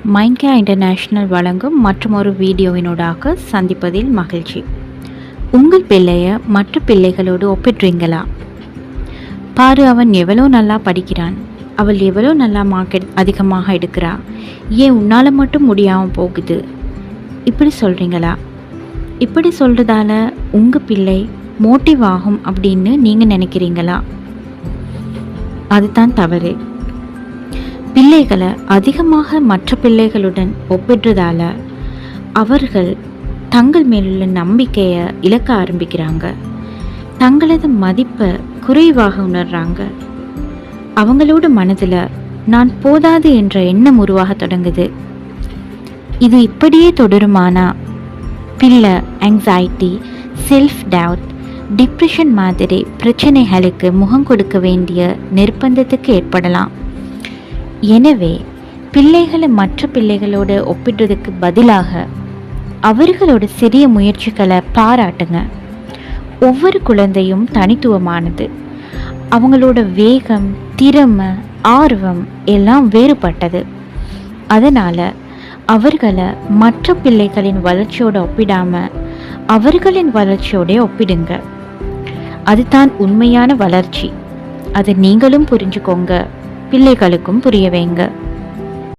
மைண்ட்கேர் international வழங்கும் மற்றொரு வீடியோவினூடாக சந்திப்பதில் மகிழ்ச்சி. உங்கள் பிள்ளையை மற்ற பிள்ளைகளோடு ஒப்பிடுறீங்களா? பாரு, அவன் எவ்வளோ நல்லா படிக்கிறான், அவள் எவ்வளோ நல்லா மார்க் அதிகமாக எடுக்கிறா, ஏன் உன்னால் மட்டும் முடியாமல் போகுது, இப்படி சொல்கிறீங்களா? இப்படி சொல்கிறதால உங்கள் பிள்ளை மோட்டிவ் ஆகும் அப்படின்னு நீங்கள் நினைக்கிறீங்களா? அதுதான் தவறு. பிள்ளைகளை அதிகமாக மற்ற பிள்ளைகளுடன் ஒப்பிடுறதால அவர்கள் தங்கள் மேலுள்ள நம்பிக்கையை இழக்க ஆரம்பிக்கிறாங்க. தங்களது மதிப்பை குறைவாக உணர்றாங்க. அவங்களோட மனதில் நான் போதாது என்ற எண்ணம் உருவாக தொடங்குது. இது இப்படியே தொடருமானா பிள்ளை ஆங்ஸைட்டி, செல்ஃப் டவுட், டிப்ரெஷன் மாதிரி பிரச்சனைகளுக்கு முகம் கொடுக்க வேண்டிய நிர்பந்தத்துக்கு ஏற்படலாம். எனவே பிள்ளைகளை மற்ற பிள்ளைகளோடு ஒப்பிடுறதுக்கு பதிலாக அவர்களோட சிறிய முயற்சிகளை பாராட்டுங்க. ஒவ்வொரு குழந்தையும் தனித்துவமானது. அவங்களோட வேகம், திறமை, ஆர்வம் எல்லாம் வேறுபட்டது. அதனால் அவர்களை மற்ற பிள்ளைகளின் வளர்ச்சியோடு ஒப்பிடாமல் அவர்களின் வளர்ச்சியோட ஒப்பிடுங்க. அதுதான் உண்மையான வளர்ச்சி. அதை நீங்களும் புரிஞ்சுக்கோங்க, பிள்ளைகளுக்கும் புரிய வைங்க.